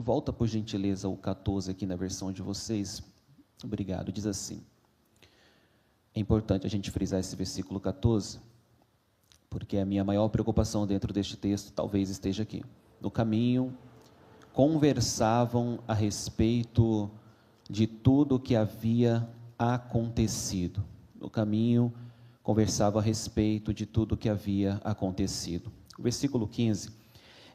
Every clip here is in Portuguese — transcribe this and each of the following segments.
volta por gentileza o 14 aqui na versão de vocês. Obrigado. Diz assim: é importante a gente frisar esse versículo 14, porque a minha maior preocupação dentro deste texto talvez esteja aqui. No caminho, conversavam a respeito de tudo o que havia acontecido. No caminho, conversavam a respeito de tudo o que havia acontecido. O versículo 15: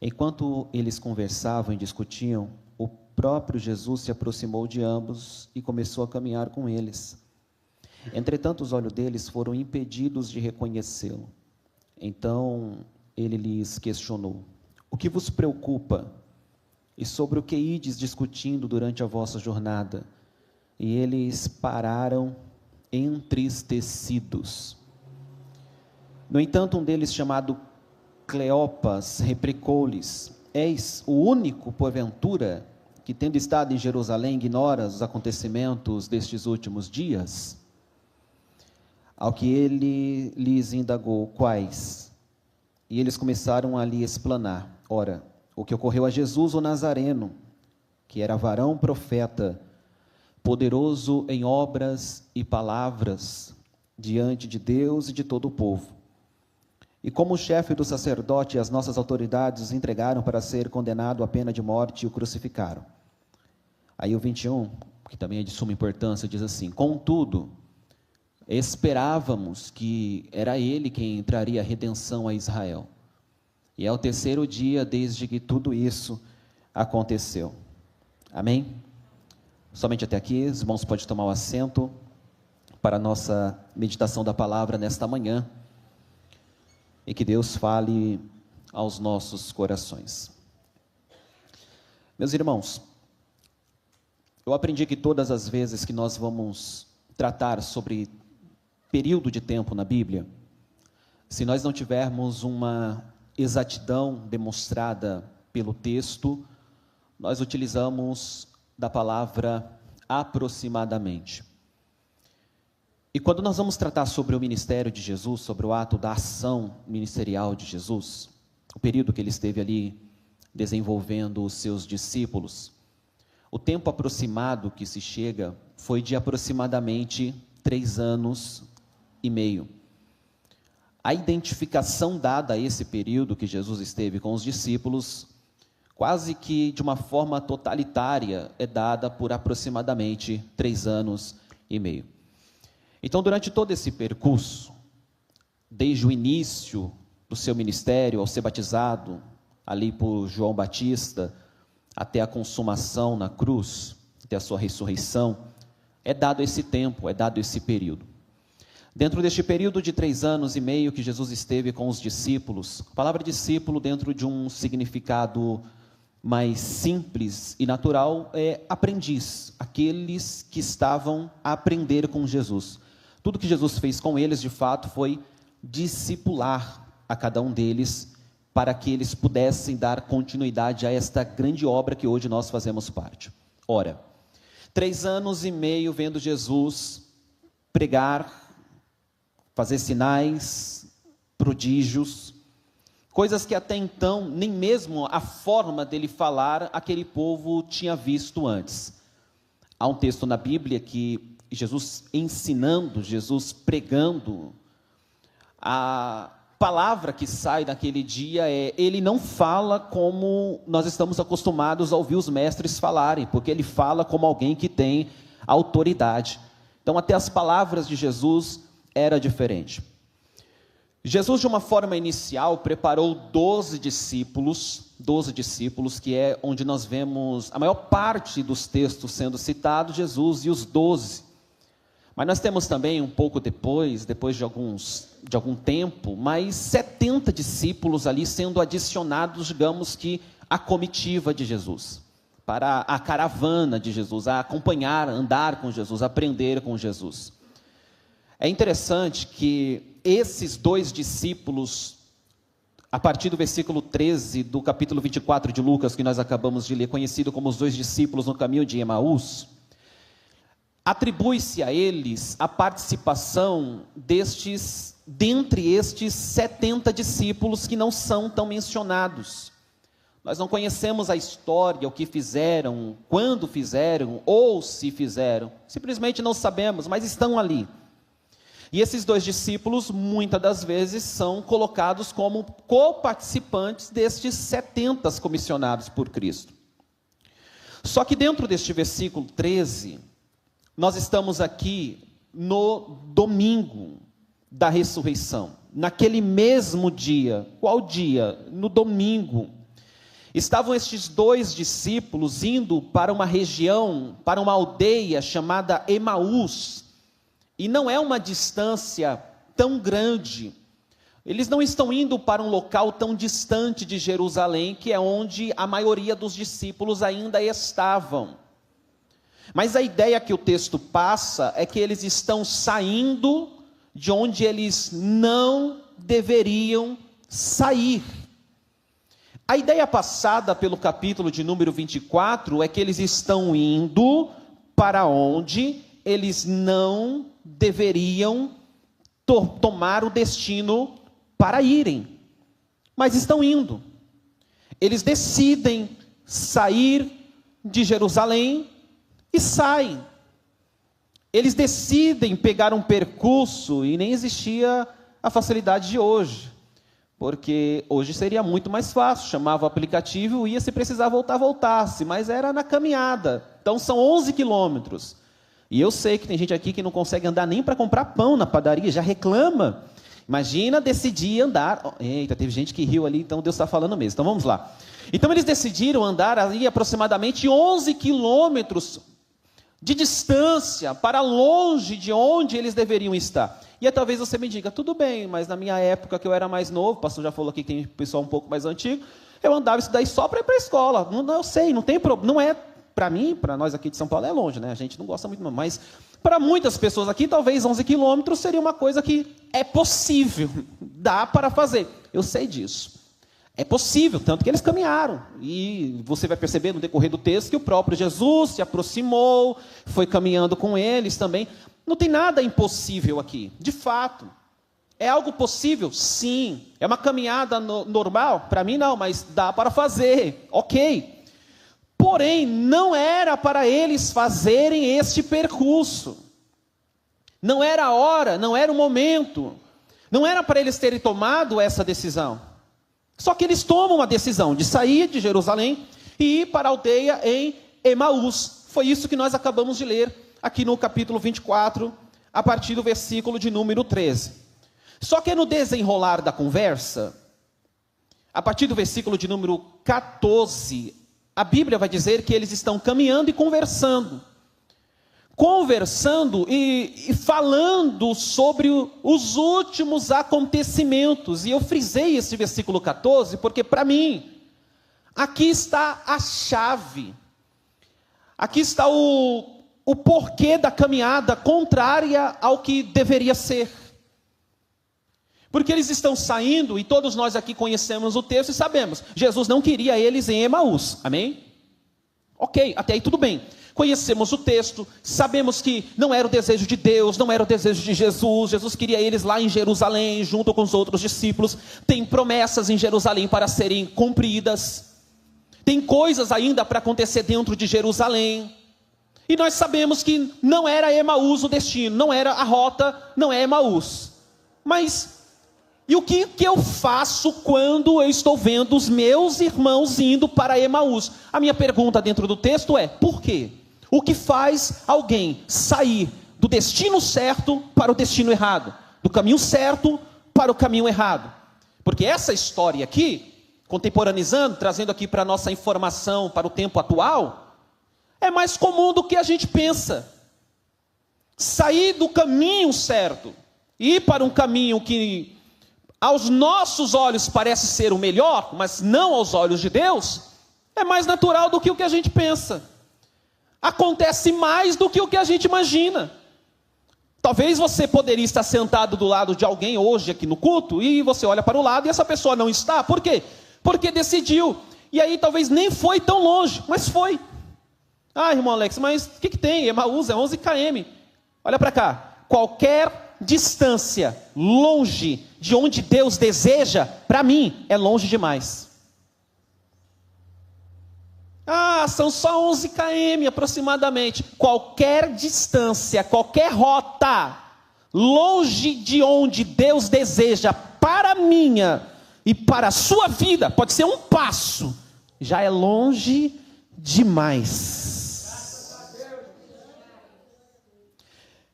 enquanto eles conversavam e discutiam, o próprio Jesus se aproximou de ambos e começou a caminhar com eles. Entretanto, os olhos deles foram impedidos de reconhecê-lo. Então, ele lhes questionou: o que vos preocupa? E sobre o que ides discutindo durante a vossa jornada? E eles pararam entristecidos. No entanto, um deles, chamado Cleopas, replicou-lhes: és o único, porventura, que tendo estado em Jerusalém, ignora os acontecimentos destes últimos dias? Ao que ele lhes indagou: quais? E eles começaram a lhe explanar: ora, o que ocorreu a Jesus o Nazareno, que era varão profeta, poderoso em obras e palavras, diante de Deus e de todo o povo. E como o chefe do sacerdote e as nossas autoridades os entregaram para ser condenado à pena de morte e o crucificaram. Aí o 21, que também é de suma importância, diz assim: contudo, esperávamos que era ele quem traria a redenção a Israel. E é o terceiro dia desde que tudo isso aconteceu. Amém? Somente até aqui, os irmãos podem tomar o assento para a nossa meditação da palavra nesta manhã. E que Deus fale aos nossos corações. Meus irmãos, eu aprendi que todas as vezes que nós vamos tratar sobre período de tempo na Bíblia, se nós não tivermos uma exatidão demonstrada pelo texto, nós utilizamos da palavra aproximadamente. E quando nós vamos tratar sobre o ministério de Jesus, sobre o ato da ação ministerial de Jesus, o período que ele esteve ali desenvolvendo os seus discípulos, o tempo aproximado que se chega foi de aproximadamente 3 anos e meio. A identificação dada a esse período que Jesus esteve com os discípulos, quase que de uma forma totalitária, é dada por aproximadamente 3 anos e meio. Então, durante todo esse percurso, desde o início do seu ministério, ao ser batizado, ali por João Batista, até a consumação na cruz, até a sua ressurreição, é dado esse tempo, é dado esse período. Dentro deste período de 3 anos e meio que Jesus esteve com os discípulos, a palavra discípulo, dentro de um significado mais simples e natural, é aprendiz, aqueles que estavam a aprender com Jesus. Tudo que Jesus fez com eles, de fato, foi discipular a cada um deles, para que eles pudessem dar continuidade a esta grande obra que hoje nós fazemos parte. Ora, 3 anos e meio vendo Jesus pregar, fazer sinais, prodígios, coisas que até então, nem mesmo a forma dele falar, aquele povo tinha visto antes. Há um texto na Bíblia que Jesus ensinando, Jesus pregando, a palavra que sai naquele dia é: ele não fala como nós estamos acostumados a ouvir os mestres falarem, porque ele fala como alguém que tem autoridade. Então, até as palavras de Jesus era diferente. Jesus, de uma forma inicial, preparou 12 discípulos, que é onde nós vemos a maior parte dos textos sendo citados, Jesus e os 12. Mas nós temos também, um pouco depois de algum tempo, mais 70 discípulos ali sendo adicionados, digamos que, à comitiva de Jesus, para a caravana de Jesus, a acompanhar, andar com Jesus, aprender com Jesus. É interessante que esses 2 discípulos, a partir do versículo 13 do capítulo 24 de Lucas, que nós acabamos de ler, conhecido como os 2 discípulos no caminho de Emaús, atribui-se a eles a participação dentre estes 70 discípulos que não são tão mencionados. Nós não conhecemos a história, o que fizeram, quando fizeram, ou se fizeram. Simplesmente não sabemos, mas estão ali. E esses 2 discípulos, muitas das vezes, são colocados como coparticipantes destes 70 comissionados por Cristo. Só que dentro deste versículo 13, nós estamos aqui no domingo da ressurreição. Naquele mesmo dia. Qual dia? No domingo. Estavam estes 2 discípulos indo para uma região, para uma aldeia chamada Emaús. E não é uma distância tão grande. Eles não estão indo para um local tão distante de Jerusalém, que é onde a maioria dos discípulos ainda estavam. Mas a ideia que o texto passa é que eles estão saindo de onde eles não deveriam sair. A ideia passada pelo capítulo de número 24 é que eles estão indo para onde eles não deveriam tomar o destino para irem, mas estão indo. Eles decidem sair de Jerusalém e saem. Eles decidem pegar um percurso, e nem existia a facilidade de hoje, porque hoje seria muito mais fácil, chamava o aplicativo, ia, se precisar voltar, voltasse, mas era na caminhada. Então são 11 quilômetros. E eu sei que tem gente aqui que não consegue andar nem para comprar pão na padaria, já reclama. Imagina decidir andar. Eita, teve gente que riu ali, então Deus está falando mesmo. Então vamos lá. Então eles decidiram andar ali aproximadamente 11 quilômetros de distância para longe de onde eles deveriam estar. E aí talvez você me diga, tudo bem, mas na minha época que eu era mais novo, o pastor já falou aqui que tem pessoal um pouco mais antigo, eu andava isso daí só para ir para a escola. Não, eu sei, não tem problema, não é para mim, para nós aqui de São Paulo é longe, né? A gente não gosta muito, mas para muitas pessoas aqui, talvez 11 quilômetros seria uma coisa que é possível, dá para fazer. Eu sei disso. É possível, tanto que eles caminharam. E você vai perceber no decorrer do texto que o próprio Jesus se aproximou, foi caminhando com eles também. Não tem nada impossível aqui, de fato. É algo possível? Sim. É uma caminhada normal? Para mim não, mas dá para fazer, ok. Porém, não era para eles fazerem este percurso. Não era a hora, não era o momento. Não era para eles terem tomado essa decisão. Só que eles tomam a decisão de sair de Jerusalém e ir para a aldeia em Emaús. Foi isso que nós acabamos de ler aqui no capítulo 24, a partir do versículo de número 13. Só que no desenrolar da conversa, a partir do versículo de número 14, a Bíblia vai dizer que eles estão caminhando e conversando. Conversando e falando sobre os últimos acontecimentos. E eu frisei esse versículo 14, porque para mim, aqui está a chave. Aqui está o porquê da caminhada contrária ao que deveria ser. Porque eles estão saindo, e todos nós aqui conhecemos o texto e sabemos, Jesus não queria eles em Emaús, amém? Ok, até aí tudo bem. Conhecemos o texto, sabemos que não era o desejo de Deus, não era o desejo de Jesus. Jesus queria eles lá em Jerusalém, junto com os outros discípulos. Tem promessas em Jerusalém para serem cumpridas. Tem coisas ainda para acontecer dentro de Jerusalém. E nós sabemos que não era Emaús o destino, não era a rota, não é Emaús. Mas, e o que eu faço quando eu estou vendo os meus irmãos indo para Emaús? A minha pergunta dentro do texto é, por quê? O que faz alguém sair do destino certo para o destino errado? Do caminho certo para o caminho errado? Porque essa história aqui, contemporaneizando, trazendo aqui para a nossa informação, para o tempo atual, é mais comum do que a gente pensa. Sair do caminho certo, ir para um caminho que aos nossos olhos parece ser o melhor, mas não aos olhos de Deus, é mais natural do que o que a gente pensa. Acontece mais do que o que a gente imagina. Talvez você poderia estar sentado do lado de alguém hoje aqui no culto, e você olha para o lado e essa pessoa não está. Por quê? Porque decidiu. E aí talvez nem foi tão longe, mas foi. Ah, irmão Alex, mas o que tem? Emaús é 11 km. Olha para cá. Qualquer distância longe de onde Deus deseja, para mim, é longe demais. São só 11 km aproximadamente. Qualquer distância, qualquer rota, longe de onde Deus deseja para a minha e para a sua vida, pode ser um passo, já é longe demais.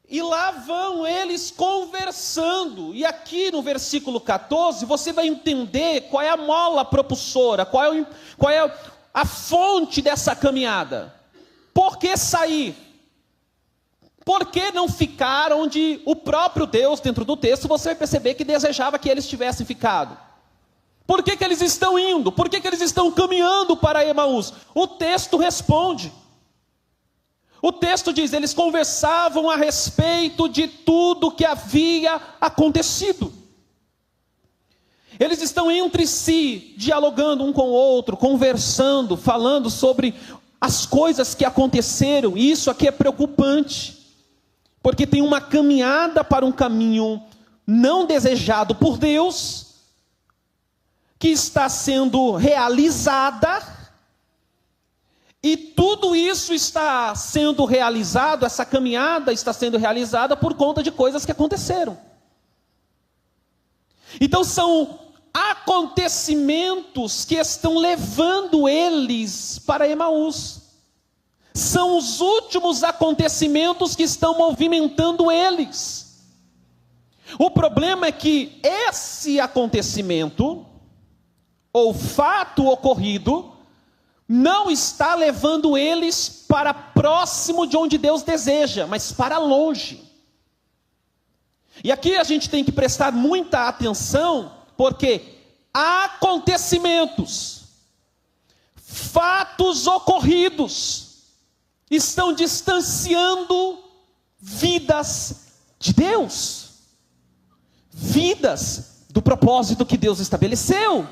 E lá vão eles conversando. E aqui no versículo 14, você vai entender qual é a mola propulsora, qual é a fonte dessa caminhada. Por que sair? Por que não ficar onde o próprio Deus, dentro do texto, você vai perceber que desejava que eles tivessem ficado? Por que eles estão indo? Por que eles estão caminhando para Emaús? O texto responde. O texto diz, eles conversavam a respeito de tudo que havia acontecido. Eles estão entre si, dialogando um com o outro, conversando, falando sobre as coisas que aconteceram. E isso aqui é preocupante, porque tem uma caminhada para um caminho não desejado por Deus, que está sendo realizada. E tudo isso está sendo realizado, essa caminhada está sendo realizada por conta de coisas que aconteceram. Então são acontecimentos que estão levando eles para Emaús. São os últimos acontecimentos que estão movimentando eles. O problema é que esse acontecimento, ou fato ocorrido, não está levando eles para próximo de onde Deus deseja, mas para longe. E aqui a gente tem que prestar muita atenção, porque acontecimentos, fatos ocorridos, estão distanciando vidas de Deus, vidas do propósito que Deus estabeleceu.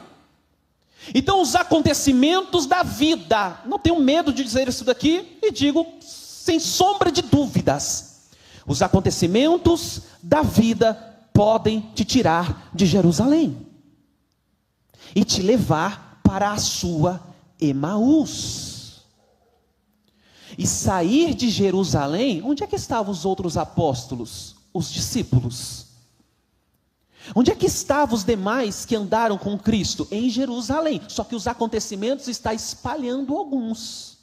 Então os acontecimentos da vida, não tenho medo de dizer isso daqui, e digo sem sombra de dúvidas, os acontecimentos da vida podem te tirar de Jerusalém, e te levar para a sua Emaús. E sair de Jerusalém, onde é que estavam os outros apóstolos, os discípulos? Onde é que estavam os demais que andaram com Cristo? Em Jerusalém. Só que os acontecimentos estão espalhando alguns.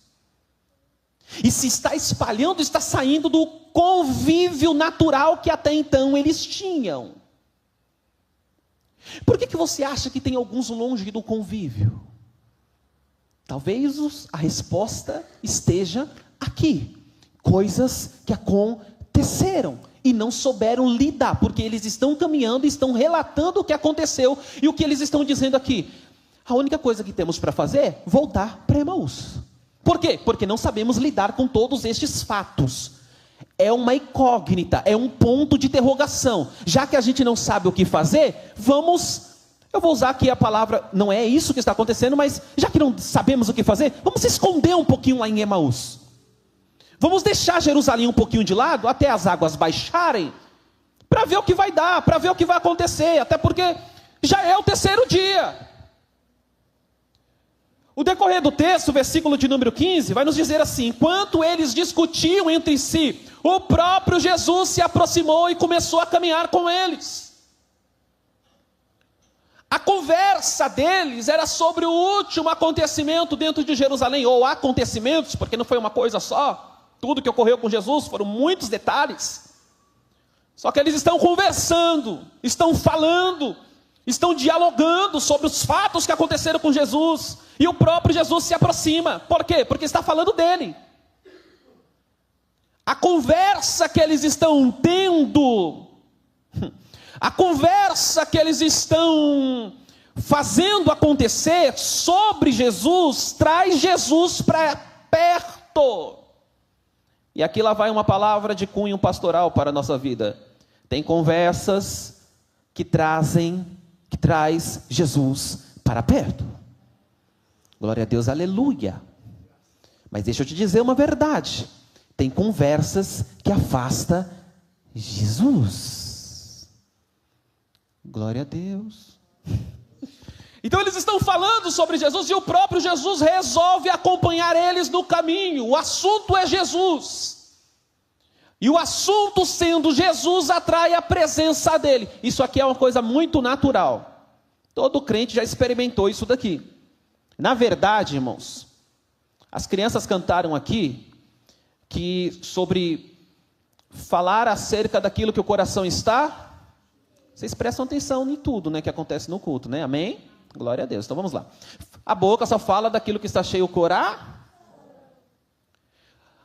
E se está espalhando, está saindo do convívio natural que até então eles tinham. Por que você acha que tem alguns longe do convívio? Talvez a resposta esteja aqui. Coisas que aconteceram e não souberam lidar, porque eles estão caminhando, estão relatando o que aconteceu, e o que eles estão dizendo aqui? A única coisa que temos para fazer é voltar para Emaús. Por quê? Porque não sabemos lidar com todos estes fatos. É uma incógnita, é um ponto de interrogação. Já que a gente não sabe o que fazer, eu vou usar aqui a palavra, não é isso que está acontecendo, mas já que não sabemos o que fazer, vamos se esconder um pouquinho lá em Emaús. Vamos deixar Jerusalém um pouquinho de lado, até as águas baixarem, para ver o que vai dar, para ver o que vai acontecer, até porque já é o terceiro dia. O decorrer do texto, versículo de número 15, vai nos dizer assim: enquanto eles discutiam entre si, o próprio Jesus se aproximou e começou a caminhar com eles. A conversa deles era sobre o último acontecimento dentro de Jerusalém, ou acontecimentos, porque não foi uma coisa só. Tudo que ocorreu com Jesus foram muitos detalhes. Só que eles estão conversando, estão falando, estão dialogando sobre os fatos que aconteceram com Jesus. E o próprio Jesus se aproxima. Por quê? Porque está falando dele. A conversa que eles estão tendo, a conversa que eles estão fazendo acontecer sobre Jesus, traz Jesus para perto. E aqui lá vai uma palavra de cunho pastoral para a nossa vida. Tem conversas que traz Jesus para perto. Glória a Deus, aleluia. Mas deixa eu te dizer uma verdade. Tem conversas que afastam Jesus. Glória a Deus. Então eles estão falando sobre Jesus e o próprio Jesus resolve acompanhar eles no caminho. O assunto é Jesus. E o assunto sendo Jesus atrai a presença dele. Isso aqui é uma coisa muito natural. Todo crente já experimentou isso daqui. Na verdade, irmãos, as crianças cantaram aqui que sobre falar acerca daquilo que o coração está. Vocês prestam atenção em tudo, né, que acontece no culto, né? Amém? Glória a Deus. Então vamos lá. A boca só fala daquilo que está cheio o coração.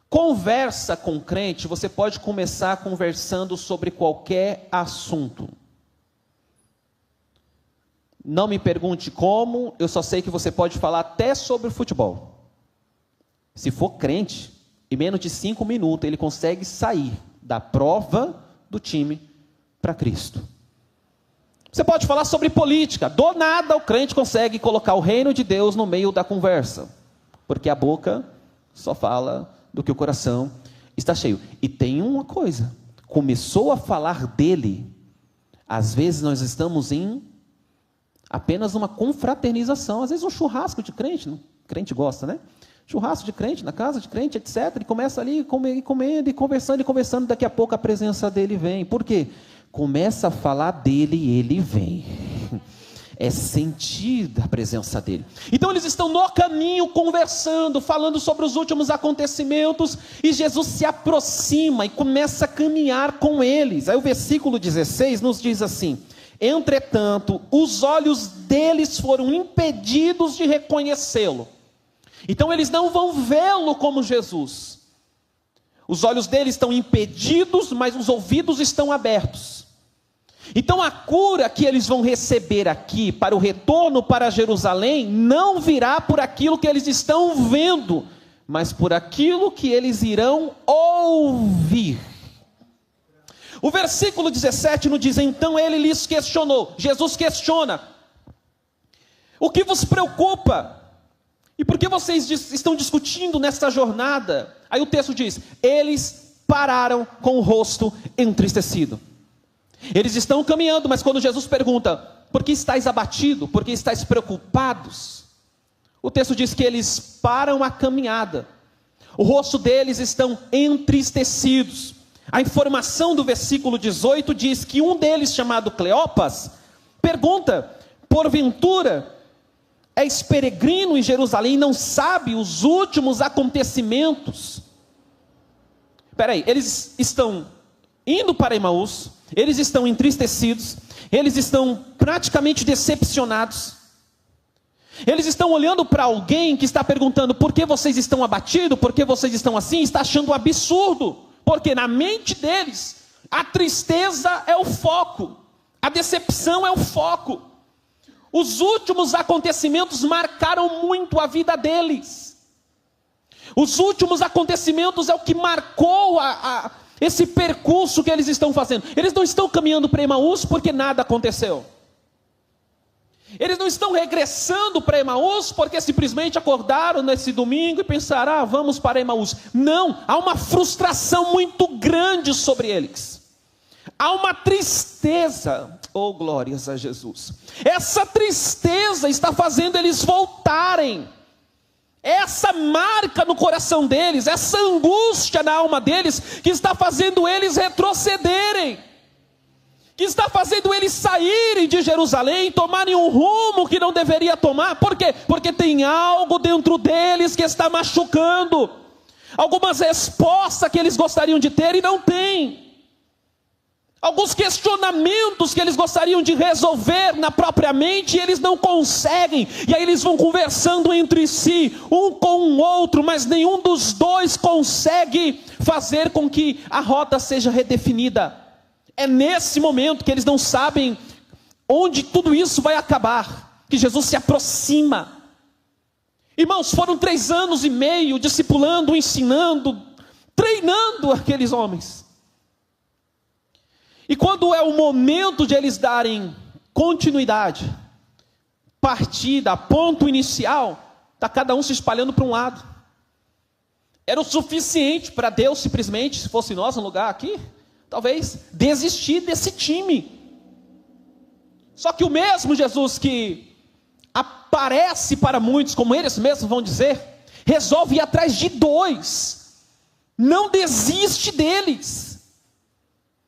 Conversa com crente, você pode começar conversando sobre qualquer assunto. Não me pergunte como, eu só sei que você pode falar até sobre futebol. Se for crente, em menos de 5 minutos ele consegue sair da prova do time para Cristo. Você pode falar sobre política, do nada o crente consegue colocar o reino de Deus no meio da conversa, porque a boca só fala do que o coração está cheio. E tem uma coisa, começou a falar dele, às vezes nós estamos em apenas uma confraternização, às vezes um churrasco de crente, crente gosta, né? Churrasco de crente, na casa de crente, etc. E começa ali comendo e conversando, daqui a pouco a presença dele vem. Por quê? Começa a falar dele e ele vem. É sentida a presença dele. Então eles estão no caminho conversando, falando sobre os últimos acontecimentos, e Jesus se aproxima e começa a caminhar com eles. Aí o versículo 16 nos diz assim: entretanto, os olhos deles foram impedidos de reconhecê-lo. Então eles não vão vê-lo como Jesus. Os olhos deles estão impedidos, mas os ouvidos estão abertos. Então a cura que eles vão receber aqui, para o retorno para Jerusalém, não virá por aquilo que eles estão vendo, mas por aquilo que eles irão ouvir. O versículo 17 nos diz: então ele lhes questionou. Jesus questiona: o que vos preocupa? E por que vocês estão discutindo nesta jornada? Aí o texto diz: eles pararam com o rosto entristecido. Eles estão caminhando, mas quando Jesus pergunta: por que estáis abatidos? Por que estáis preocupados? O texto diz que eles param a caminhada. O rosto deles estão entristecidos. A informação do versículo 18 diz que um deles, chamado Cleopas, pergunta: porventura és peregrino em Jerusalém e não sabe os últimos acontecimentos? Espera aí, eles estão indo para Emaús, eles estão entristecidos, eles estão praticamente decepcionados. Eles estão olhando para alguém que está perguntando: por que vocês estão abatidos? Por que vocês estão assim? Está achando um absurdo, porque na mente deles a tristeza é o foco, a decepção é o foco. Os últimos acontecimentos marcaram muito a vida deles. Os últimos acontecimentos é o que marcou esse percurso que eles estão fazendo. Eles não estão caminhando para Emaús porque nada aconteceu. Eles não estão regressando para Emaús porque simplesmente acordaram nesse domingo e pensaram: vamos para Emaús. Não, há uma frustração muito grande sobre eles. Há uma tristeza, oh glórias a Jesus. Essa tristeza está fazendo eles voltarem. Essa marca no coração deles, essa angústia na alma deles, que está fazendo eles retrocederem, que está fazendo eles saírem de Jerusalém, tomarem um rumo que não deveria tomar. Por quê? Porque tem algo dentro deles que está machucando, algumas respostas que eles gostariam de ter e não têm, alguns questionamentos que eles gostariam de resolver na própria mente e eles não conseguem. E aí eles vão conversando entre si, um com o outro, mas nenhum dos dois consegue fazer com que a rota seja redefinida. É nesse momento que eles não sabem onde tudo isso vai acabar, que Jesus se aproxima. Irmãos, foram 3 anos e meio discipulando, ensinando, treinando aqueles homens. E quando é o momento de eles darem continuidade, partida, ponto inicial, está cada um se espalhando para um lado. Era o suficiente para Deus simplesmente, se fosse nós no lugar aqui, talvez desistir desse time. Só que o mesmo Jesus que aparece para muitos, como eles mesmos vão dizer, resolve ir atrás de 2, não desiste deles,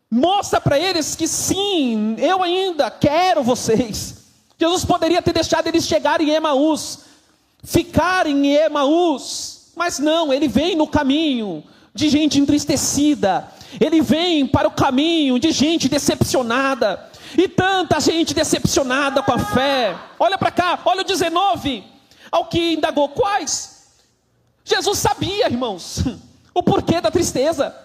mostra para eles que sim, eu ainda quero vocês. Jesus poderia ter deixado eles chegarem em Emaús, ficarem em Emaús, mas não, ele vem no caminho de gente entristecida, ele vem para o caminho de gente decepcionada, e tanta gente decepcionada com a fé. Olha para cá, olha o 19, ao que indagou quais? Jesus sabia, irmãos, o porquê da tristeza,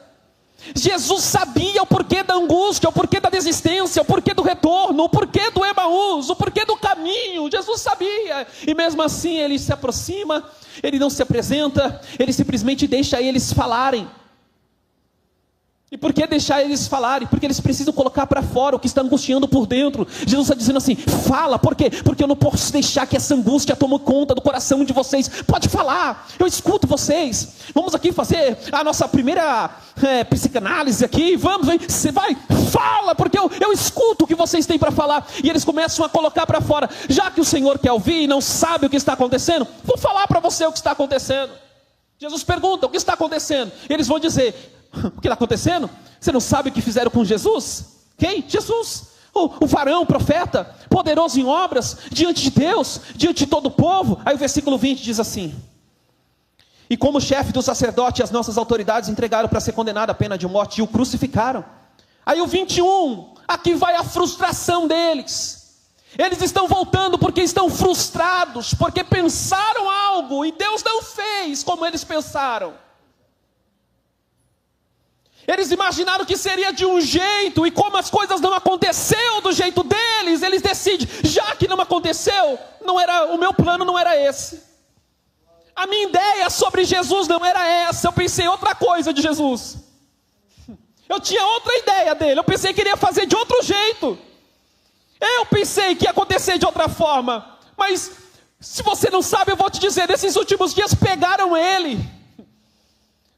Jesus sabia o porquê da angústia, o porquê da desistência, o porquê do retorno, o porquê do Emaús, o porquê do caminho. Jesus sabia, e mesmo assim ele se aproxima, ele não se apresenta, ele simplesmente deixa eles falarem. E por que deixar eles falarem? Porque eles precisam colocar para fora o que está angustiando por dentro. Jesus está dizendo assim, fala, por quê? Porque eu não posso deixar que essa angústia tome conta do coração de vocês. Pode falar, eu escuto vocês. Vamos aqui fazer a nossa primeira psicanálise aqui. Vamos, você vai, fala, porque eu escuto o que vocês têm para falar. E eles começam a colocar para fora. Já que o Senhor quer ouvir e não sabe o que está acontecendo, vou falar para você o que está acontecendo. Jesus pergunta, o que está acontecendo? Eles vão dizer, o que está acontecendo? Você não sabe o que fizeram com Jesus? Quem? Jesus, o varão, o profeta, poderoso em obras, diante de Deus, diante de todo o povo. Aí o versículo 20 diz assim, e como chefe do sacerdote, as nossas autoridades entregaram para ser condenado à pena de morte e o crucificaram. Aí o 21, aqui vai a frustração deles. Eles estão voltando porque estão frustrados, porque pensaram algo e Deus não fez como eles pensaram. Eles imaginaram que seria de um jeito, e como as coisas não aconteceram do jeito deles, eles decidem, já que não aconteceu, o meu plano não era esse. A minha ideia sobre Jesus não era essa, eu pensei outra coisa de Jesus. Eu tinha outra ideia dele, eu pensei que ele ia fazer de outro jeito. Eu pensei que ia acontecer de outra forma, mas se você não sabe, eu vou te dizer, nesses últimos dias pegaram ele.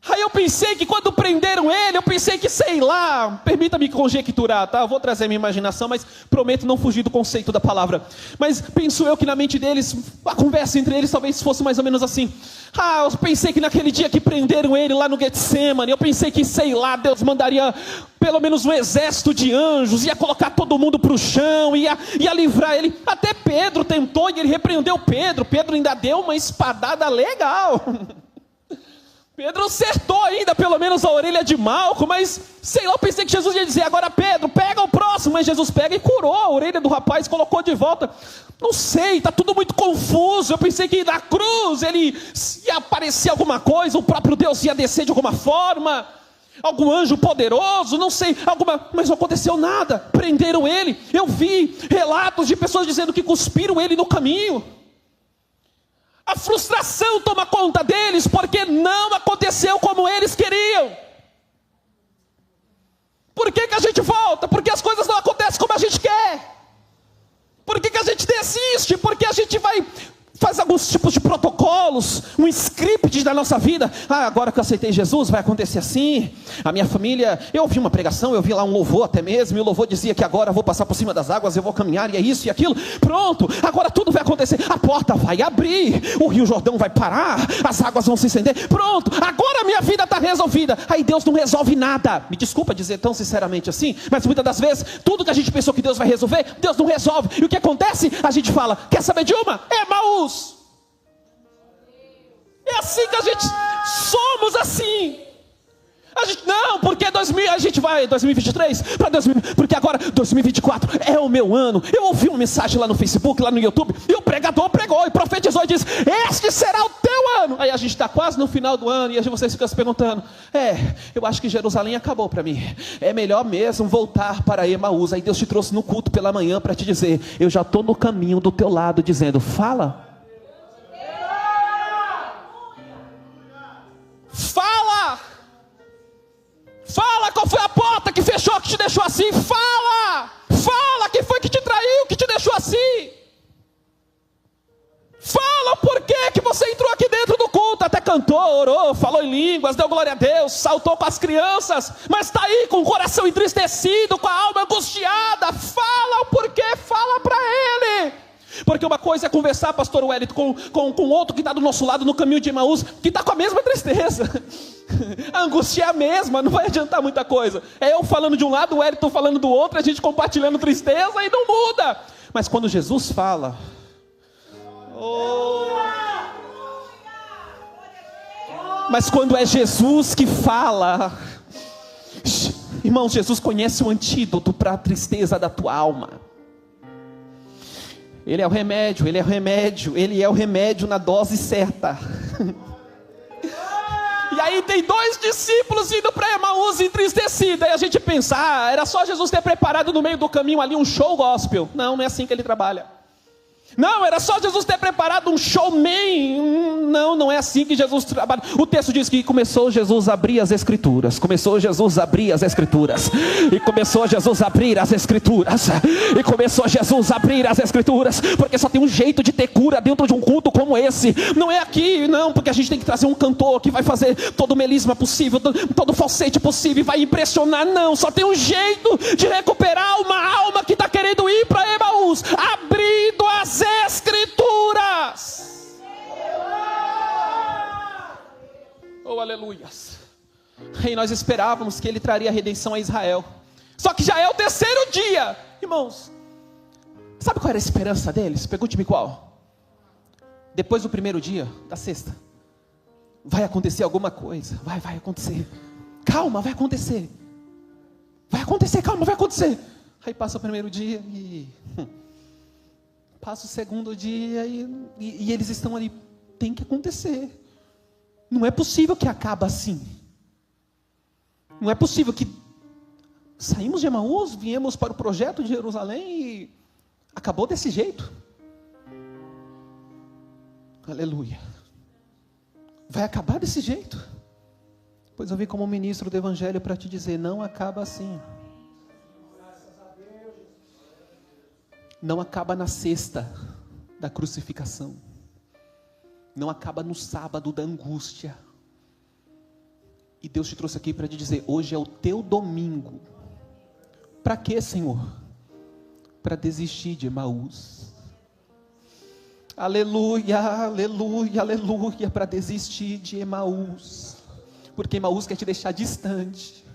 Aí eu pensei que quando prenderam ele, eu pensei que, sei lá, permita-me conjecturar, tá? Eu vou trazer a minha imaginação, mas prometo não fugir do conceito da palavra. Mas penso eu que na mente deles, a conversa entre eles talvez fosse mais ou menos assim. Eu pensei que naquele dia que prenderam ele lá no Getsemane, eu pensei que, sei lá, Deus mandaria pelo menos um exército de anjos, ia colocar todo mundo para o chão, ia livrar ele. Até Pedro tentou e ele repreendeu Pedro. Pedro ainda deu uma espadada legal. Pedro acertou ainda pelo menos a orelha de Malco, mas sei lá, eu pensei que Jesus ia dizer, agora Pedro, pega o próximo, mas Jesus pega e curou a orelha do rapaz, colocou de volta. Não sei, está tudo muito confuso. Eu pensei que na cruz ele ia aparecer alguma coisa, o próprio Deus ia descer de alguma forma, algum anjo poderoso, não sei, mas não aconteceu nada. Prenderam ele, eu vi relatos de pessoas dizendo que cuspiram ele no caminho. A frustração toma conta deles, porque não aconteceu como eles queriam. Por que a gente volta? Porque as coisas não acontecem como a gente quer. Por que a gente desiste? Porque a gente faz alguns tipos de protocolos, um script da nossa vida. Agora que eu aceitei Jesus, vai acontecer assim. A minha família, eu ouvi uma pregação, eu vi lá um louvor até mesmo, e o louvor dizia que agora eu vou passar por cima das águas, eu vou caminhar, e é isso e aquilo. Pronto, agora tudo vai acontecer. A porta vai abrir, o Rio Jordão vai parar, as águas vão se estender. Pronto, agora a minha vida está resolvida. Aí Deus não resolve nada. Me desculpa dizer tão sinceramente assim, mas muitas das vezes, tudo que a gente pensou que Deus vai resolver, Deus não resolve. E o que acontece? A gente fala, quer saber de uma? Emaús. É assim que a gente somos assim. A gente não, porque a gente vai 2023 para 2000, porque agora 2024 é o meu ano. Eu ouvi uma mensagem lá no Facebook, lá no YouTube, e o pregador pregou e profetizou e disse: este será o teu ano. Aí a gente está quase no final do ano e vocês ficam se perguntando: eu acho que Jerusalém acabou para mim. É melhor mesmo voltar para Emaús. Aí Deus te trouxe no culto pela manhã para te dizer: eu já estou no caminho do teu lado, dizendo: fala. Fala qual foi a porta que fechou, que te deixou assim. Fala quem foi que te traiu, que te deixou assim. Fala por que você entrou aqui dentro do culto, até cantou, orou, falou em línguas, deu glória a Deus, saltou com as crianças, mas está aí com o coração entristecido, com a alma angustiada. Fala o porquê, fala para Ele. Porque uma coisa é conversar, pastor Wellington, com outro que está do nosso lado no caminho de Emaús, que está com a mesma tristeza. A angústia é a mesma, não vai adiantar muita coisa. É eu falando de um lado, o Wellington falando do outro, a gente compartilhando tristeza e não muda. Mas quando Jesus fala... Mas quando é Jesus que fala... Irmão, Jesus conhece o antídoto para a tristeza da tua alma. Ele é o remédio, Ele é o remédio, Ele é o remédio na dose certa. E aí tem 2 discípulos indo para Emaús entristecidos. Aí a gente pensa, era só Jesus ter preparado no meio do caminho ali um show gospel. Não, não é assim que Ele trabalha. Não, era só Jesus ter preparado um showman. Não é assim que Jesus trabalha. O texto diz que começou Jesus a abrir as Escrituras. Começou Jesus a abrir as Escrituras. E começou Jesus a abrir as Escrituras. E começou Jesus a abrir as Escrituras. Porque só tem um jeito de ter cura dentro de um culto como esse. Não é aqui, não, porque a gente tem que trazer um cantor que vai fazer todo o melisma possível, todo o falsete possível, e vai impressionar. Não, só tem um jeito de recuperar uma alma que está querendo ir para Emaús, abrindo as Escrituras. Oh, aleluias. E nós esperávamos que Ele traria a redenção a Israel. Só que já é o 3º dia. Irmãos, sabe qual era a esperança deles? Pergunte-me qual. Depois do 1º dia, da sexta, vai acontecer alguma coisa. Vai acontecer. Calma, vai acontecer. Vai acontecer, calma, vai acontecer. Aí passa o 1º dia e... passa o 2º dia e eles estão ali. Tem que acontecer. Não é possível que acabe assim. Não é possível que saímos de Emaús, viemos para o projeto de Jerusalém e acabou desse jeito. Aleluia. Vai acabar desse jeito. Pois eu vim como ministro do Evangelho para te dizer, não acaba assim. Não acaba na sexta da crucificação. Não acaba no sábado da angústia. E Deus te trouxe aqui para te dizer, hoje é o teu domingo. Para quê, Senhor? Para desistir de Emaús. Aleluia, aleluia, aleluia, para desistir de Emaús. Porque Emaús quer te deixar distante.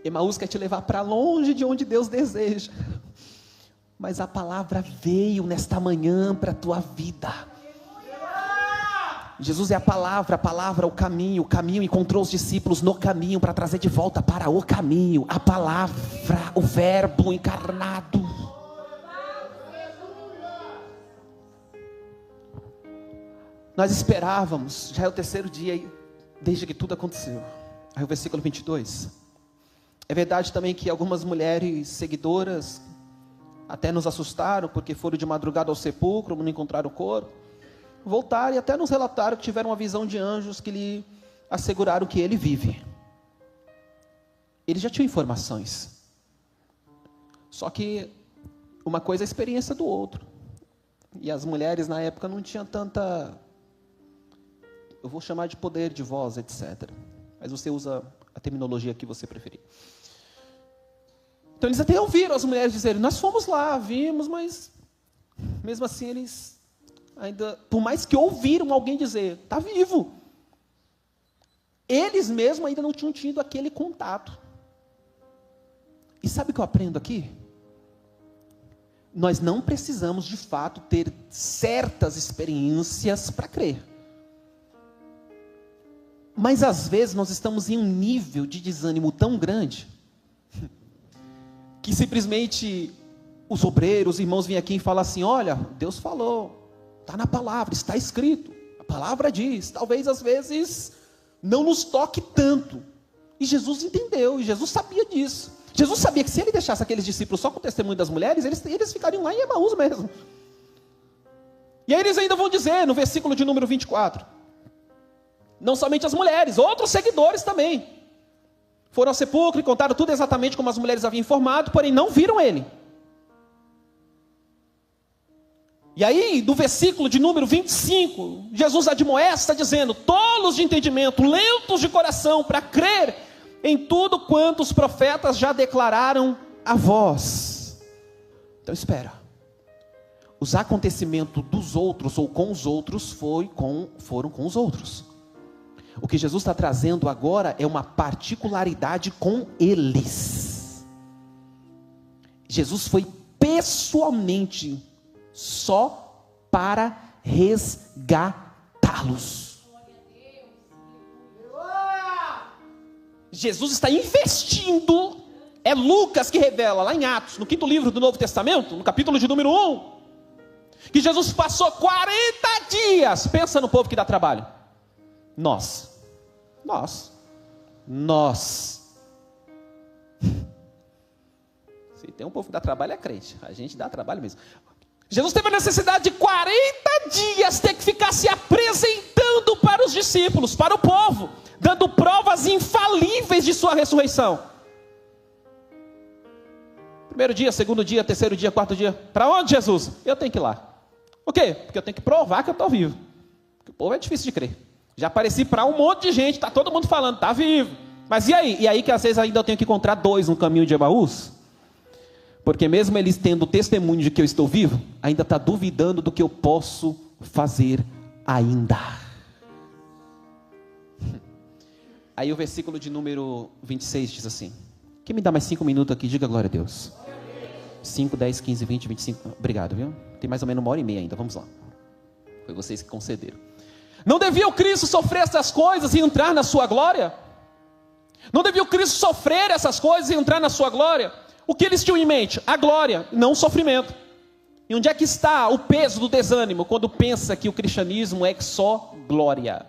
Emaús quer te levar para longe de onde Deus deseja. Mas a palavra veio nesta manhã para a tua vida. Jesus é a palavra, o caminho. O caminho encontrou os discípulos no caminho para trazer de volta para o caminho. A palavra, o verbo encarnado. Nós esperávamos, já é o 3º dia desde que tudo aconteceu. Aí o versículo 22. É verdade também que algumas mulheres seguidoras até nos assustaram, porque foram de madrugada ao sepulcro, não encontraram o corpo. Voltaram e até nos relataram que tiveram uma visão de anjos que lhe asseguraram que ele vive. Eles já tinham informações. Só que uma coisa é a experiência do outro. E as mulheres na época não tinham tanta, eu vou chamar de poder de voz, etc. Mas você usa a terminologia que você preferir. Então eles até ouviram as mulheres dizerem, nós fomos lá, vimos, mas mesmo assim eles ainda, por mais que ouviram alguém dizer, está vivo, eles mesmos ainda não tinham tido aquele contato. E sabe o que eu aprendo aqui? Nós não precisamos de fato ter certas experiências para crer. Mas às vezes nós estamos em um nível de desânimo tão grande que simplesmente os obreiros, os irmãos vêm aqui e falam assim, olha, Deus falou, está na palavra, está escrito, a palavra diz, talvez às vezes não nos toque tanto. E Jesus entendeu, e Jesus sabia disso. Jesus sabia que se ele deixasse aqueles discípulos só com o testemunho das mulheres, eles ficariam lá em Emaús mesmo. E aí eles ainda vão dizer, no versículo de número 24, não somente as mulheres, outros seguidores também, foram ao sepulcro e contaram tudo exatamente como as mulheres haviam informado, porém não viram ele. E aí, do versículo de número 25, Jesus admoesta dizendo, tolos de entendimento, lentos de coração, para crer em tudo quanto os profetas já declararam a vós. Então espera. Os acontecimentos dos outros ou com os outros foram com os outros. O que Jesus está trazendo agora é uma particularidade com eles. Jesus foi pessoalmente só para resgatá-los. Jesus está investindo. É Lucas que revela lá em Atos, no 5º livro do Novo Testamento, no capítulo de número 1, que Jesus passou 40 dias. Pensa no povo que dá trabalho. Nós. Se tem um povo que dá trabalho, é crente. A gente dá trabalho mesmo. Jesus teve a necessidade de 40 dias ter que ficar se apresentando para os discípulos, para o povo, dando provas infalíveis de sua ressurreição. Primeiro dia, segundo dia, terceiro dia, quarto dia. Para onde, Jesus? Eu tenho que ir lá. O quê? Porque eu tenho que provar que eu estou vivo. Porque o povo é difícil de crer. Já apareci para um monte de gente, está todo mundo falando, está vivo. Mas e aí? E aí que às vezes ainda eu tenho que encontrar 2 no caminho de Emaús? Porque mesmo eles tendo testemunho de que eu estou vivo, ainda está duvidando do que eu posso fazer ainda. Aí o versículo de número 26 diz assim. Quem me dá mais 5 minutos aqui, diga glória a Deus. 5, 10, 15, 20, 25. Obrigado, viu? Tem mais ou menos 1h30 ainda, vamos lá. Foi vocês que concederam. Não devia o Cristo sofrer essas coisas e entrar na sua glória? Não devia o Cristo sofrer essas coisas e entrar na sua glória? O que eles tinham em mente? A glória, não o sofrimento. E onde é que está o peso do desânimo quando pensa que o cristianismo é só glória?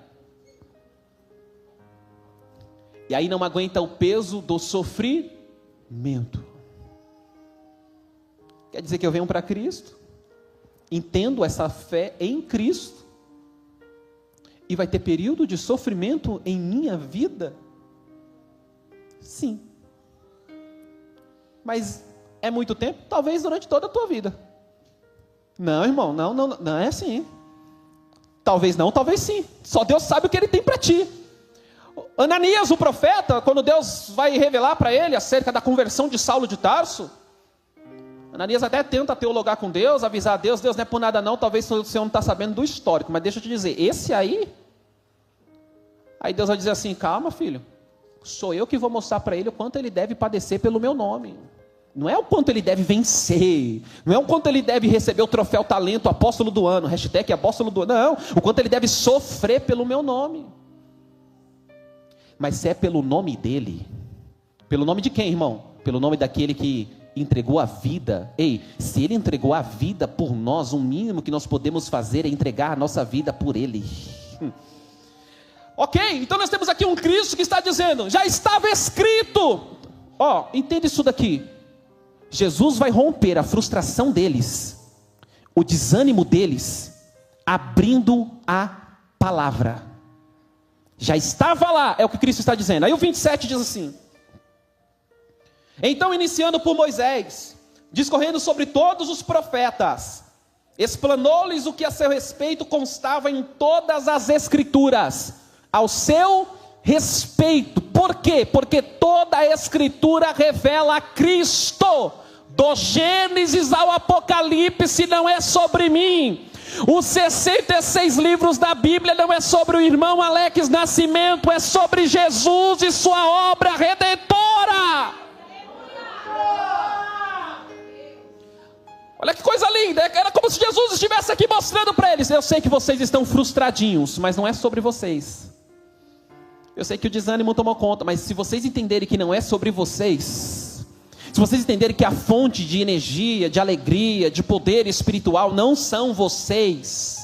E aí não aguenta o peso do sofrimento. Quer dizer que eu venho para Cristo, entendo essa fé em Cristo, e vai ter período de sofrimento em minha vida? Sim. Mas é muito tempo? Talvez durante toda a tua vida. Não, irmão, não é assim. Talvez não, talvez sim. Só Deus sabe o que Ele tem para ti. Ananias, o profeta, quando Deus vai revelar para ele acerca da conversão de Saulo de Tarso, Ananias até tenta teologar com Deus, avisar a Deus, Deus não é por nada não, talvez o Senhor não está sabendo do histórico, mas deixa eu te dizer, esse aí Deus vai dizer assim, calma filho, sou eu que vou mostrar para ele o quanto ele deve padecer pelo meu nome. Não é o quanto ele deve vencer, não é o quanto ele deve receber o troféu talento apóstolo do ano, hashtag apóstolo do ano, não, o quanto ele deve sofrer pelo meu nome. Mas se é pelo nome dele, pelo nome de quem, irmão? Pelo nome daquele que entregou a vida. Ei, se ele entregou a vida por nós, o mínimo que nós podemos fazer é entregar a nossa vida por ele. Ok, então nós temos aqui um Cristo que está dizendo, já estava escrito. Entenda isso daqui. Jesus vai romper a frustração deles, o desânimo deles, abrindo a palavra. Já estava lá, é o que Cristo está dizendo. Aí o 27 diz assim: então iniciando por Moisés, discorrendo sobre todos os profetas, explanou-lhes o que a seu respeito constava em todas as escrituras, ao seu respeito. Por quê? Porque toda a escritura revela Cristo, do Gênesis ao Apocalipse, não é sobre mim. Os 66 livros da Bíblia não é sobre o irmão Alex Nascimento, é sobre Jesus e sua obra redentora. Olha que coisa linda, era como se Jesus estivesse aqui mostrando para eles, eu sei que vocês estão frustradinhos, mas não é sobre vocês. Eu sei que o desânimo tomou conta, mas se vocês entenderem que não é sobre vocês, se vocês entenderem que a fonte de energia, de alegria, de poder espiritual não são vocês,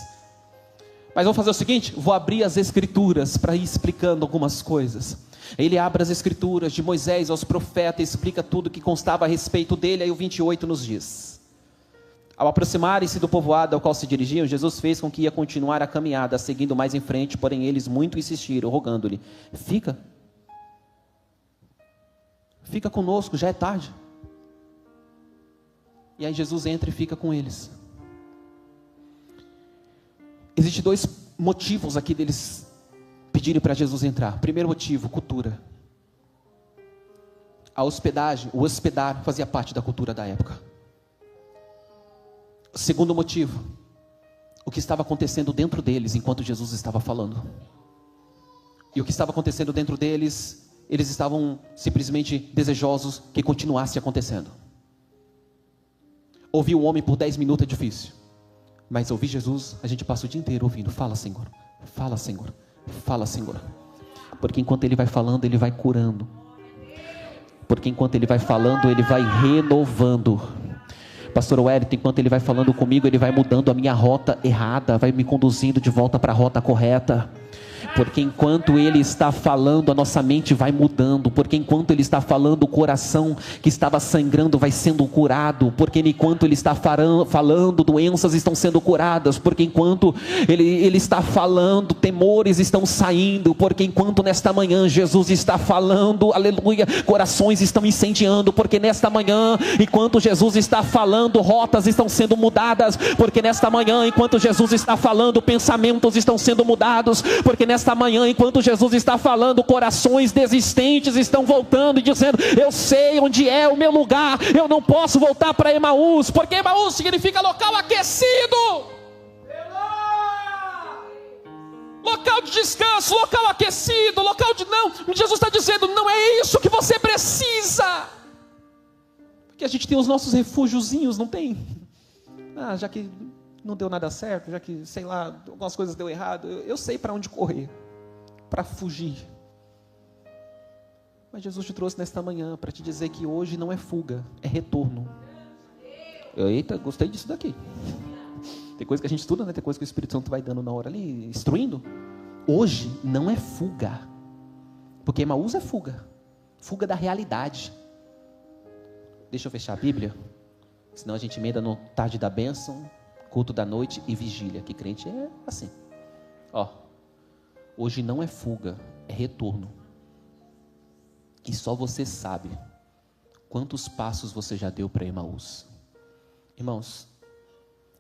mas vamos fazer o seguinte, vou abrir as escrituras para ir explicando algumas coisas. Ele abre as escrituras de Moisés aos profetas, explica tudo que constava a respeito dele. Aí o 28 nos diz: ao aproximarem-se do povoado ao qual se dirigiam, Jesus fez com que ia continuar a caminhada, seguindo mais em frente, porém eles muito insistiram, rogando-lhe: fica conosco, já é tarde. E aí Jesus entra e fica com eles. Existem 2 motivos aqui deles pedirem para Jesus entrar. Primeiro motivo, cultura. A hospedagem, o hospedar fazia parte da cultura da época. Segundo motivo, o que estava acontecendo dentro deles enquanto Jesus estava falando. E o que estava acontecendo dentro deles, eles estavam simplesmente desejosos que continuasse acontecendo. Ouvir o homem por 10 minutos é difícil, mas ouvir Jesus, a gente passa o dia inteiro ouvindo. Fala, Senhor, fala, Senhor, fala, Senhor. Porque enquanto Ele vai falando, Ele vai curando. Porque enquanto Ele vai falando, Ele vai renovando. Pastor Wellington, enquanto Ele vai falando comigo, Ele vai mudando a minha rota errada, vai me conduzindo de volta para a rota correta. Porque enquanto Ele está falando, a nossa mente vai mudando. Porque enquanto Ele está falando, o coração que estava sangrando vai sendo curado. Porque enquanto Ele está falando, doenças estão sendo curadas. Porque enquanto Ele está falando, temores estão saindo. Porque enquanto nesta manhã Jesus está falando, aleluia, corações estão incendiando. Porque nesta manhã, enquanto Jesus está falando, rotas estão sendo mudadas. Porque nesta manhã, enquanto Jesus está falando, pensamentos estão sendo mudados. Porque nesta manhã, enquanto Jesus está falando, corações desistentes estão voltando e dizendo: eu sei onde é o meu lugar, eu não posso voltar para Emaús, porque Emaús significa local aquecido, local de descanso, local aquecido, local de não. Jesus está dizendo: não é isso que você precisa, porque a gente tem os nossos refúgiozinhos, não tem? Já que não deu nada certo, já que, sei lá, algumas coisas deu errado, eu sei para onde correr, para fugir. Mas Jesus te trouxe nesta manhã para te dizer que hoje não é fuga, é retorno. Eita, gostei disso daqui. Tem coisa que a gente estuda, né? Tem coisa que o Espírito Santo vai dando na hora ali, instruindo. Hoje não é fuga, porque Emaús é fuga, fuga da realidade. Deixa eu fechar a Bíblia, senão a gente emenda no tarde da bênção, culto da noite e vigília, que crente é assim. Hoje não é fuga, é retorno. E só você sabe quantos passos você já deu para Emaús. Irmãos,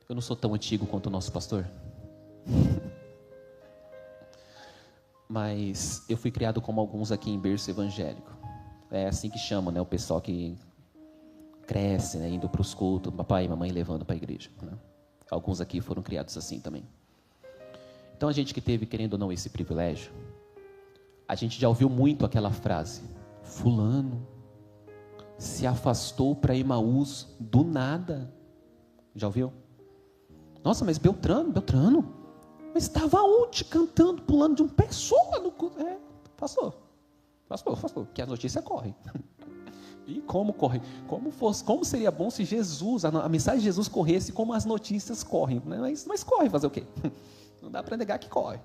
eu não sou tão antigo quanto o nosso pastor, mas eu fui criado como alguns aqui em berço evangélico. É assim que chamam, né? O pessoal que cresce, né? Indo para os cultos, papai e mamãe levando para a igreja, né? Alguns aqui foram criados assim também. Então a gente que teve, querendo ou não, esse privilégio, a gente já ouviu muito aquela frase: fulano se afastou para Emaús do nada. Já ouviu? Nossa, mas Beltrano, mas estava onde? Cantando, pulando de um pé só no culto. Pastor, que a notícia corre. E como corre? Como seria bom se Jesus, a mensagem de Jesus corresse como as notícias correm, né? Mas corre, fazer o quê? Não dá para negar que corre.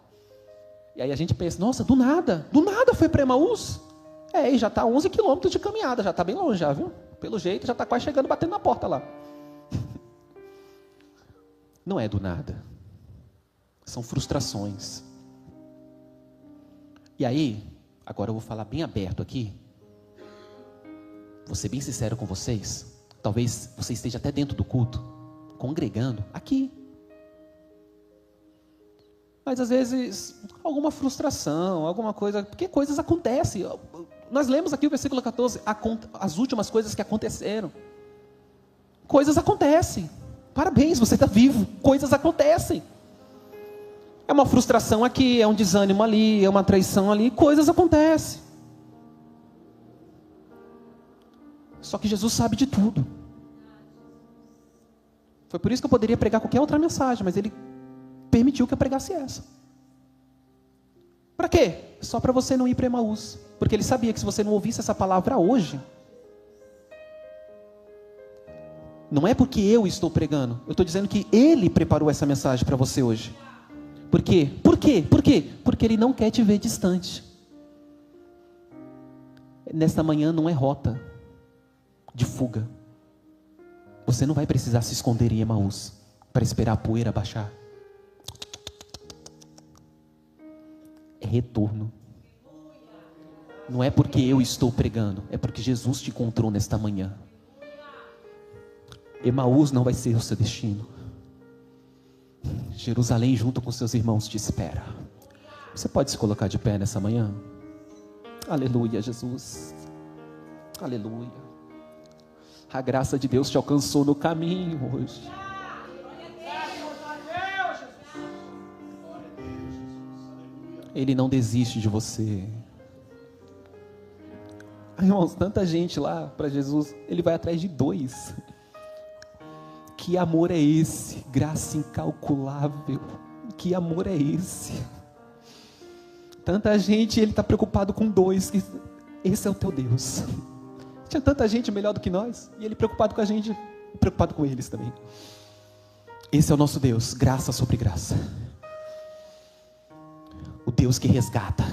E aí a gente pensa: nossa, do nada foi para Emaús? E já está 11 quilômetros de caminhada, já está bem longe já, viu? Pelo jeito já está quase chegando, batendo na porta lá. Não é do nada, são frustrações. E aí, agora eu vou falar bem aberto aqui, vou ser bem sincero com vocês. Talvez você esteja até dentro do culto, congregando aqui, mas às vezes alguma frustração, alguma coisa, porque coisas acontecem. Nós lemos aqui o versículo 14, as últimas coisas que aconteceram. Coisas acontecem. Parabéns, você está vivo. Coisas acontecem. É uma frustração aqui, é um desânimo ali, é uma traição ali. Coisas acontecem. Só que Jesus sabe de tudo. Foi por isso que eu poderia pregar qualquer outra mensagem, mas Ele permitiu que eu pregasse essa. Para quê? Só para você não ir para Emaús. Porque Ele sabia que se você não ouvisse essa palavra hoje, não é porque eu estou pregando, eu estou dizendo que Ele preparou essa mensagem para você hoje. Por quê? Por quê? Porque Ele não quer te ver distante. Nesta manhã não é rota de fuga. Você não vai precisar se esconder em Emaús para esperar a poeira baixar. É retorno. Não é porque eu estou pregando, é porque Jesus te encontrou nesta manhã. Emaús não vai ser o seu destino. Jerusalém junto com seus irmãos te espera. Você pode se colocar de pé nessa manhã? Aleluia, Jesus. Aleluia. A graça de Deus te alcançou no caminho hoje. Ele não desiste de você. Irmãos, tanta gente lá para Jesus, Ele vai atrás de 2. Que amor é esse? Graça incalculável. Que amor é esse? Tanta gente, Ele está preocupado com 2. Esse é o teu Deus. Tinha tanta gente melhor do que nós, e Ele preocupado com a gente, preocupado com eles também. Esse é o nosso Deus, graça sobre graça. O Deus que resgata.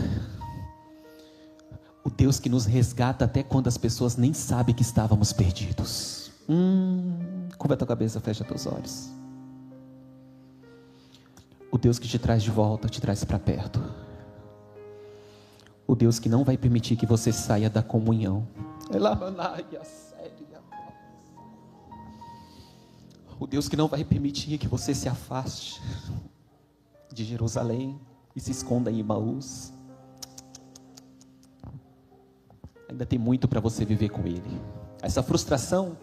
O Deus que nos resgata até quando as pessoas nem sabem que estávamos perdidos. Curva a tua cabeça, fecha teus olhos. O Deus que te traz de volta, te traz para perto. O Deus que não vai permitir que você saia da comunhão. O Deus que não vai permitir que você se afaste de Jerusalém e se esconda em Emaús. Ainda tem muito para você viver com Ele. Essa frustração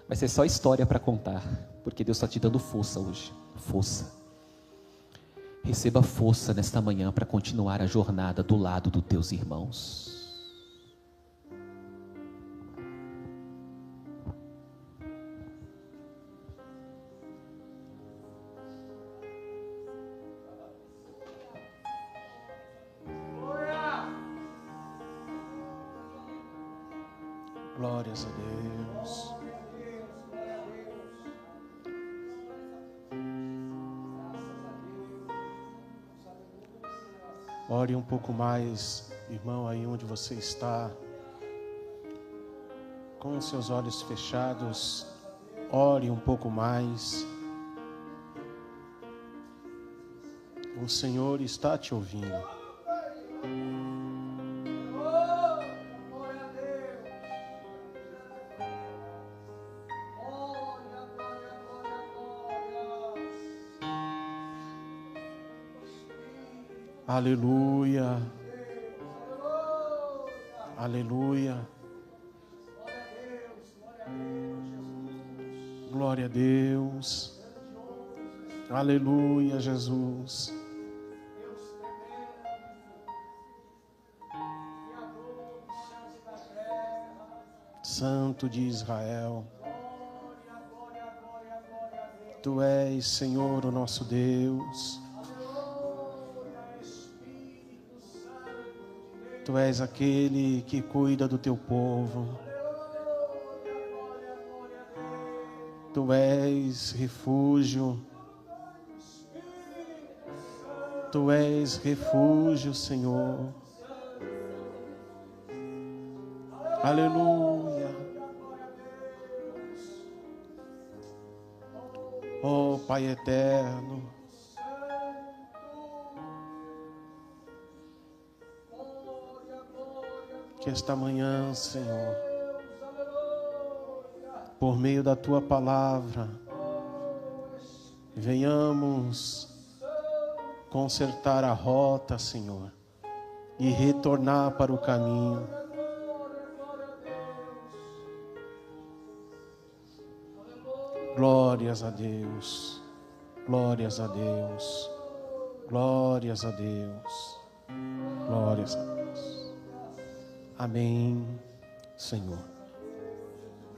vai ser só história para contar, porque Deus está te dando força hoje. Força. Receba força nesta manhã para continuar a jornada do lado dos teus irmãos. Glórias a Deus. Ore um pouco mais, irmão, aí onde você está. Com os seus olhos fechados, ore um pouco mais. O Senhor está te ouvindo. Aleluia, aleluia, glória a Deus, aleluia, Jesus. Santo de Israel, Tu és, Senhor, o nosso Deus. Tu és aquele que cuida do teu povo. Tu és refúgio. Tu és refúgio, Senhor. Aleluia. Oh, Pai eterno. Que esta manhã, Senhor, por meio da Tua palavra, venhamos consertar a rota, Senhor, e retornar para o caminho. Glórias a Deus, glórias a Deus, glórias a Deus, glórias a Deus. Amém, Senhor.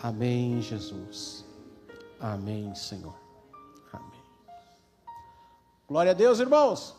Amém, Jesus. Amém, Senhor. Amém. Glória a Deus, irmãos.